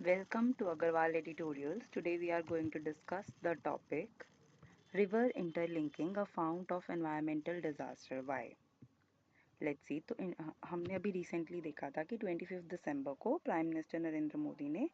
Welcome to Agarwal Editorials. Today we are going to discuss the topic River Interlinking, a Fount of Environmental Disaster. Why? Let's see. हमने अभी recently देखा था कि 25 दिसंबर को prime minister Narendra Modi ने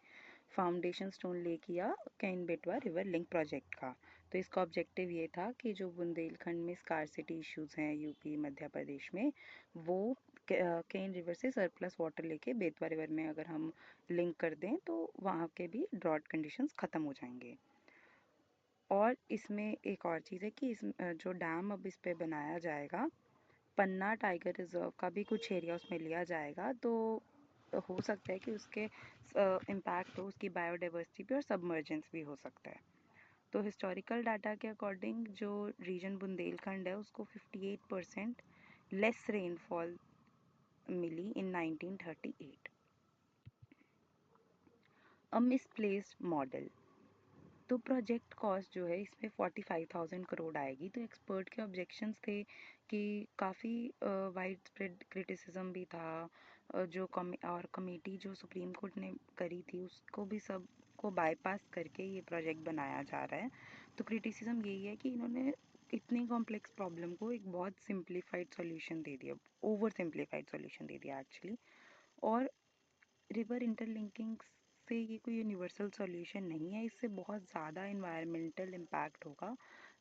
foundation stone ले किया केन बेटवा रिवर लिंक प्रोजेक्ट का। तो इसका ऑब्जेक्टिव ये था कि जो बुंदेलखंड में स्कार्सिटी इश्यूज हैं यूपी मध्य प्रदेश में, वो केन रिवर से सरप्लस वाटर लेके बेतवा रिवर में अगर हम लिंक कर दें तो वहाँ के भी ड्रॉट कंडीशंस ख़त्म हो जाएंगे। और इसमें एक और चीज़ है कि जो डैम अब इस पे बनाया जाएगा, पन्ना टाइगर रिजर्व का भी कुछ एरिया उसमें लिया जाएगा, तो हो सकता है कि उसके इम्पैक्ट हो उसकी बायोडाइवर्सिटी पे और सबमर्जेंस भी हो सकता है। तो हिस्टोरिकल डाटा के अकॉर्डिंग जो रीजन बुंदेलखंड है उसको 58% लेस रेनफॉल मिली इन 1938। अ मिसप्लेस्ड मॉडल। तो प्रोजेक्ट कॉस्ट जो है इसमें 45,000 करोड़ आएगी। तो एक्सपर्ट के ऑब्जेक्शंस थे कि काफ़ी वाइड स्प्रेड क्रिटिसिज्म भी था। जो कमेटी जो सुप्रीम कोर्ट ने करी थी उसको भी सब को बाईपास करके ये प्रोजेक्ट बनाया जा रहा है। तो क्रिटिसिज्म यही है कि इन्होंने इतनी कॉम्प्लेक्स प्रॉब्लम को एक बहुत सिंप्लीफाइड सॉल्यूशन दे दिया, ओवर सिंप्लीफाइड सॉल्यूशन दे दिया एक्चुअली। और रिवर इंटरलिंकिंग से ये कोई यूनिवर्सल सॉल्यूशन नहीं है, इससे बहुत ज़्यादा इन्वायरमेंटल इम्पैक्ट होगा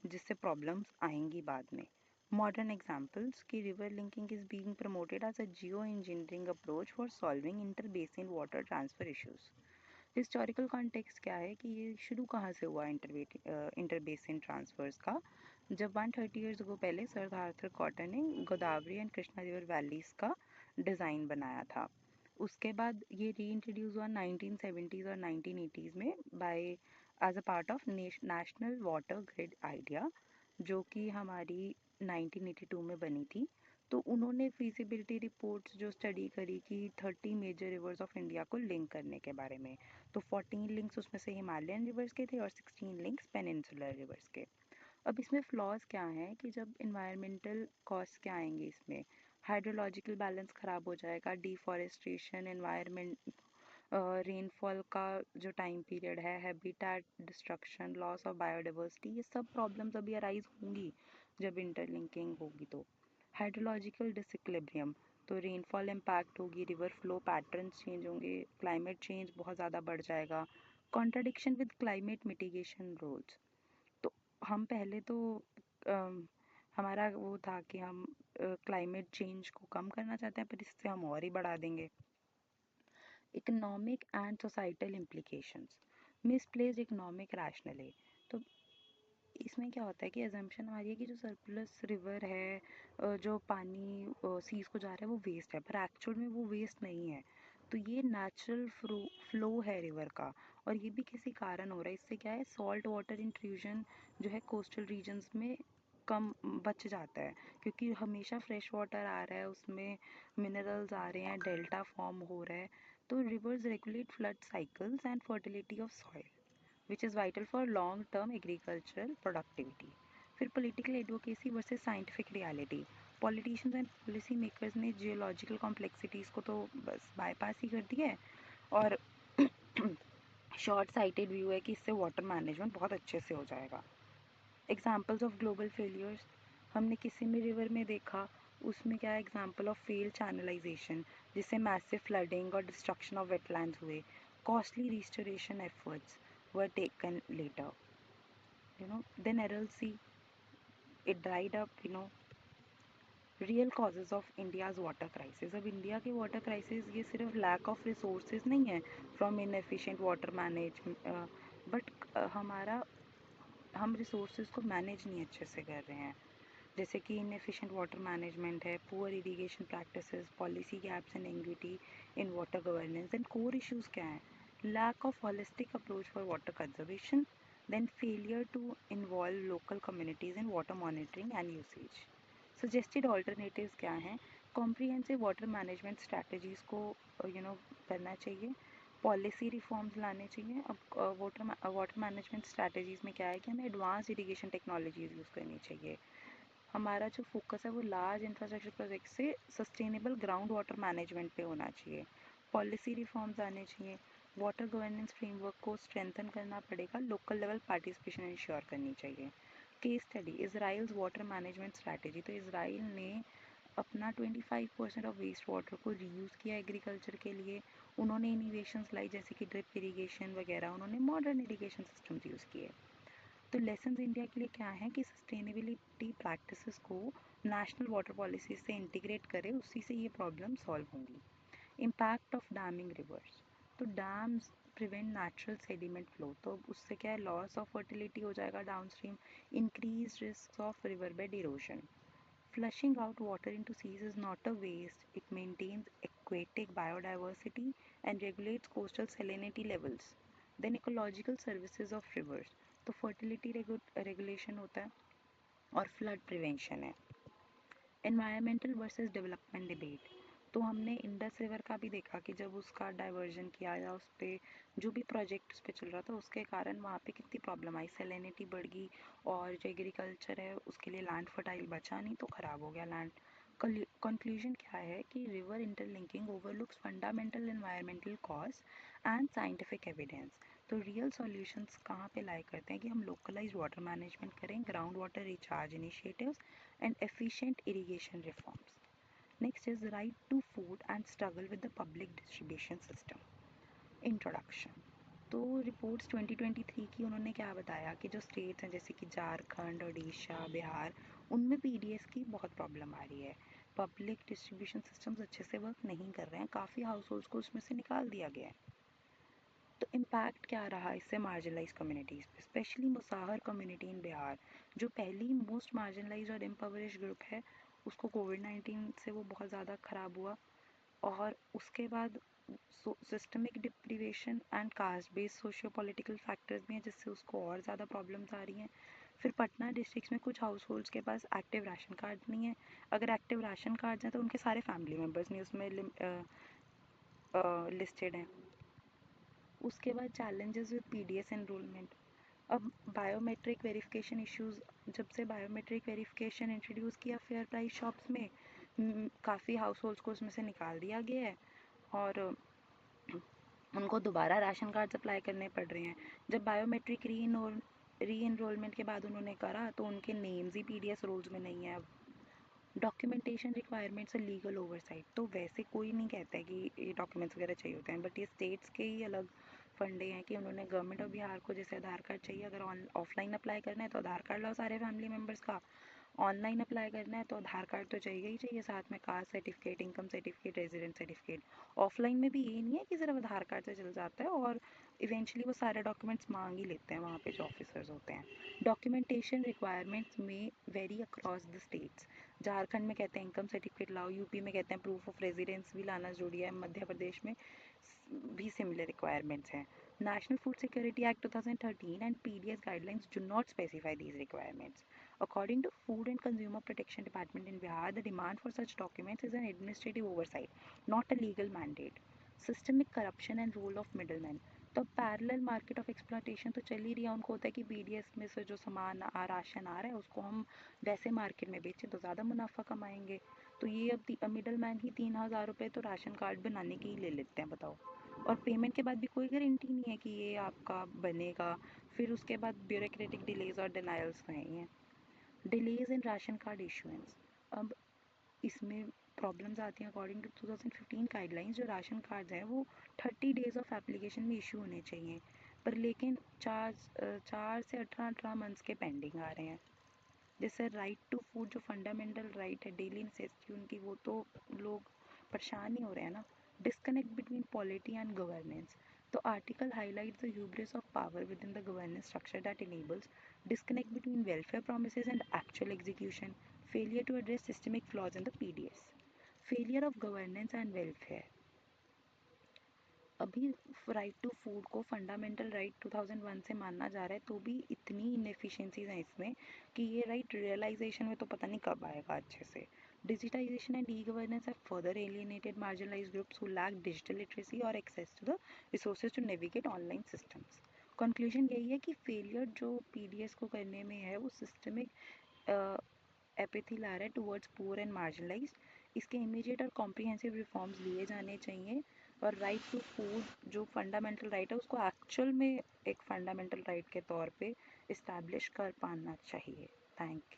जिससे प्रॉब्लम्स आएंगी बाद में। मॉडर्न एग्जांपल्स कि river linking is being promoted as a geo engineering approach for solving inter basin water transfer issues. Historical context क्या है कि ये शुरू कहाँ से हुआ इंटर बेसिन ट्रांसफर्स का। जब 130 ईयर्स अगो पहले सर आर्थर कॉटन ने Godavari and Krishna river valleys का डिज़ाइन बनाया था। उसके बाद ये री इंट्रोड्यूस हुआ 1970s और 1980s में by as a part of national water grid idea, जो कि हमारी 1982 में बनी थी। तो उन्होंने फिजिबिलिटी रिपोर्ट्स जो स्टडी करी कि 30 मेजर रिवर्स ऑफ इंडिया को लिंक करने के बारे में। तो 14 लिंक्स उसमें से हिमालयन रिवर्स के थे और 16 लिंक्स पेनिनसुलर रिवर्स के। अब इसमें फ्लॉज क्या हैं कि जब इन्वायरमेंटल कॉस्ट क्या आएंगे इसमें, हाइड्रोलॉजिकल बैलेंस ख़राब हो जाएगा, डिफॉरेस्टेशन, एनवायरनमेंट, रेनफॉल का जो टाइम पीरियड है, habitat destruction, loss of biodiversity, ये सब प्रॉब्लम्स अभी अराइज होंगी जब इंटरलिंकिंग होगी। तो हाइड्रोलॉजिकल डिसइक्विलिब्रियम, तो रेनफॉल इम्पैक्ट होगी, रिवर फ्लो पैटर्न्स चेंज होंगे, क्लाइमेट चेंज बहुत ज़्यादा बढ़ जाएगा, contradiction with climate mitigation rules. तो हम पहले तो हमारा वो था कि हम क्लाइमेट चेंज को कम करना चाहते हैं, पर इससे हम और ही बढ़ा देंगे। Economic and societal implications, misplaced economic rationally. तो इसमें क्या होता है कि एजम्पशन हमारी है कि जो सरप्लस रिवर है, जो पानी सीज को जा रहा है वो वेस्ट है, पर एक्चुअल में वो वेस्ट नहीं है। तो ये नेचुरल फ्लो है रिवर का, और ये भी किसी कारण हो रहा है। इससे क्या है, सॉल्ट वाटर इंट्रूजन जो है कोस्टल रीजन्स में कम बच जाता है, क्योंकि हमेशा फ्रेश वाटर आ रहा है, उसमें मिनरल्स आ रहे हैं, डेल्टा फॉर्म हो रहा है। तो reverse regulate flood cycles and fertility of soil which is vital for long term agricultural productivity. फिर political advocacy versus scientific reality. Politicians and policy makers ने geological complexities को तो बस bypass ही कर दिया है, और शॉर्ट साइटेड व्यू है कि इससे वाटर मैनेजमेंट बहुत अच्छे से हो जाएगा। एग्जाम्पल्स ऑफ ग्लोबल फेलियर्स हमने किसी भी रिवर में देखा, उसमें क्या एग्जाम्पल ऑफ फेल चैनलाइजेशन जिससे मैसिव फ्लडिंग और डिस्ट्रक्शन ऑफ वेटलैंड्स हुए, costly restoration efforts were taken later. Then Aral Sea, it dried up, real causes of India's water crisis. अब इंडिया की वाटर क्राइसिस ये सिर्फ लैक ऑफ रिसोर्सेज नहीं है from inefficient water manage, but हमारा हम resources को मैनेज नहीं अच्छे से कर रहे हैं। जैसे कि इनएफिशिएंट वाटर मैनेजमेंट है, poor irrigation practices, policy gaps and inequity in water governance. And core issues क्या हैं, lack of holistic approach for water conservation, then failure to involve local communities in water monitoring and usage. Suggested alternatives क्या हैं, comprehensive water management strategies को करना चाहिए, policy reforms लाने चाहिए। अब वाटर मैनेजमेंट स्ट्रैटेजीज़ में क्या है कि हमें एडवांस इरिगेशन टेक्नोलॉजीज़ यूज़ करनी चाहिए। हमारा जो फोकस है वो लार्ज इंफ्रास्ट्रक्चर प्रोजेक्ट से सस्टेनेबल ग्राउंड वाटर मैनेजमेंट पे होना चाहिए। पॉलिसी रिफॉर्म्स आने चाहिए, वाटर गवर्नेंस फ्रेमवर्क को स्ट्रेंथन करना पड़ेगा, लोकल लेवल पार्टिसिपेशन इंश्योर करनी चाहिए। Case study Israel's water management strategy. तो इसराइल ने अपना 25% ऑफ वेस्ट वाटर को रीयूज़ किया एग्रीकल्चर के लिए। उन्होंने इनोवेशंस लाई जैसे कि ड्रिप इरीगेशन वगैरह, उन्होंने मॉडर्न इरीगेशन सिस्टम्स यूज़ किए। तो लेसन्स इंडिया के लिए क्या है कि सस्टेनेबिलिटी प्रैक्टिसेस को नेशनल वाटर पॉलिसी से इंटीग्रेट करें, उसी से ये प्रॉब्लम सॉल्व होंगी। Impact of damming rivers. तो dams prevent natural sediment flow, तो उससे क्या है, लॉस ऑफ फर्टिलिटी हो जाएगा downstream, increase risk of river bed erosion. Flushing out water into seas is not a waste. It maintains aquatic biodiversity and regulates coastal salinity levels. Then ecological services of rivers. तो fertility regulation होता है और flood prevention है। Environmental versus development debate. तो हमने Indus river का भी देखा कि जब उसका डाइवर्जन किया या उस पर जो भी प्रोजेक्ट उस पर चल रहा था उसके कारण वहाँ पे कितनी प्रॉब्लम आई, सेलेनिटी बढ़ गई और जो एग्रीकल्चर है उसके लिए लैंड फर्टाइल बचा नहीं तो ख़राब हो गया लैंड। कंक्लूजन क्या है कि river interlinking overlooks fundamental environmental cause and scientific evidence. तो रियल सॉल्यूशंस कहाँ पे लाई करते हैं कि हम लोकलाइज वाटर मैनेजमेंट करें, ground water recharge initiatives and efficient irrigation reforms. Next is right to food and struggle with the public distribution system. Introduction. तो reports 2023 की उन्होंने क्या बताया कि जो स्टेट्स हैं जैसे कि झारखंड, उड़ीसा, बिहार, उनमें पीडीएस की बहुत प्रॉब्लम आ रही है। पब्लिक डिस्ट्रीब्यूशन सिस्टम्स अच्छे से वर्क नहीं कर रहे हैं, काफ़ी हाउस होल्ड्स को उसमें से निकाल दिया गया है। तो इम्पैक्ट क्या रहा इससे मार्जिनलाइज कम्युनिटीज़ पे, स्पेशली मुसाहर कम्युनिटी इन बिहार, जो पहली मोस्ट मार्जिनलाइज और इम्पवरिश ग्रुप है, उसको कोविड-19 से वो बहुत ज़्यादा ख़राब हुआ। और उसके बाद systemic deprivation and caste based socio political factors भी हैं जिससे उसको और ज़्यादा प्रॉब्लम्स आ रही हैं। फिर पटना डिस्ट्रिक्ट में कुछ हाउस होल्ड्स के पास एक्टिव राशन कार्ड नहीं है, अगर एक्टिव राशन कार्ड हैं तो उनके सारे फैमिली मेम्बर्स नहीं उसमें लिस्टेड हैं। उसके बाद चैलेंजेस विद पीडीएस एनरोलमेंट। अब बायोमेट्रिक वेरिफिकेशन इश्यूज, जब से बायोमेट्रिक वेरिफिकेशन इंट्रोड्यूस किया फेयर प्राइस शॉप्स में, काफ़ी हाउस होल्ड्स को उसमें से निकाल दिया गया है और उनको दोबारा राशन कार्ड अप्लाई करने पड़ रहे हैं। जब बायोमेट्रिक री एनरोलमेंट के बाद उन्होंने करा तो उनके नेम्स ही पीडीएस रोल्स में नहीं है अब। डॉक्यूमेंटेशन रिक्वायरमेंट्स और लीगल ओवरसाइट। तो वैसे कोई नहीं कहता है कि ये डॉक्यूमेंट्स वगैरह चाहिए होते हैं, बट ये स्टेट्स के ही अलग फंडे हैं कि उन्होंने गवर्नमेंट ऑफ बिहार को जैसे आधार कार्ड चाहिए, अगर ऑफलाइन अप्लाई करना है तो आधार कार्ड लाओ सारे फैमिली मेम्बर्स का, ऑनलाइन अप्लाई करना है तो आधार कार्ड तो चाहिए ही चाहिए, साथ में caste certificate, income certificate, resident certificate. Offline में भी ये नहीं है कि सिर्फ आधार कार्ड से चल जाता है और इवेंचुअली वो सारे डॉक्यूमेंट्स मांग ही लेते हैं वहाँ पे जो ऑफिसर्स होते हैं। डॉक्यूमेंटेशन रिक्वायरमेंट्स में vary across the states. Jharkhand में कहते हैं इनकम सर्टिफिकेट लाओ, यूपी में कहते हैं प्रूफ ऑफ रेजिडेंस भी लाना जरूरी है, मध्य प्रदेश में भी सिमिलर रिक्वायरमेंट्स हैं। National Food Security Act 2013 and PDS guidelines do not specify these requirements. According to Food and Consumer Protection Department in Bihar, the demand for such documents is an administrative oversight, not a legal mandate. Systemic corruption and role of middlemen. तो parallel market of exploitation तो चल ही रही है, उनको होता है कि PDS में से जो सामान राशन आ रहा है उसको हम वैसे मार्केट में बेचें तो ज़्यादा मुनाफा कमाएंगे। तो ये अब मिडल मैन ही 3,000 रुपये तो राशन कार्ड बनाने के ही ले लेते हैं, बताओ। और पेमेंट के बाद भी कोई गारंटी नहीं है कि ये आपका बनेगा। फिर उसके बाद ब्यूरोक्रेटिक डिलेज और डिनायल्स तो हैं ही हैं। Delays in ration card issuance. अब इसमें प्रॉब्लम्स आती हैं अकॉर्डिंग टू 2015 गाइडलाइंस, जो राशन कार्ड्स हैं वो 30 डेज ऑफ एप्लीकेशन में इशू होने चाहिए, पर लेकिन 4 से 18 मंथ्स के पेंडिंग आ रहे हैं। जैसे राइट टू फूड जो फंडामेंटल राइट है, डेली नेसेसिटी उनकी, वो तो लोग परेशान ही हो रहे हैं ना। Disconnect between polity and governance. तो article highlights the hubris of power within the governance structure that enables disconnect between welfare promises and actual execution, failure to address systemic flaws in the PDS, failure of governance and welfare. अभी right to food को fundamental right 2001 से मानना जा रहा है तो भी इतनी इनएफिशिएंसीज हैं इसमें कि ये राइट रियलाइजेशन में तो पता नहीं कब आएगा अच्छे से। Digitisation and e governance have further alienated marginalised groups who lack digital literacy और access to the resources to navigate online systems. Conclusion यही है कि फेलियर जो पीडीएस को करने में है वो सिस्टमिक एपैथी ला रहा है टुवर्ड्स पुअर एंड मार्जिनलाइज्ड। इसके इमीडिएट और कॉम्प्रिहेंसिव रिफॉर्म्स लिए जाने चाहिए और राइट टू फूड जो फंडामेंटल राइट है उसको एक्चुअल में एक फंडामेंटल राइट के तौर पे इस्टेब्लिश कर पाना चाहिए। थैंक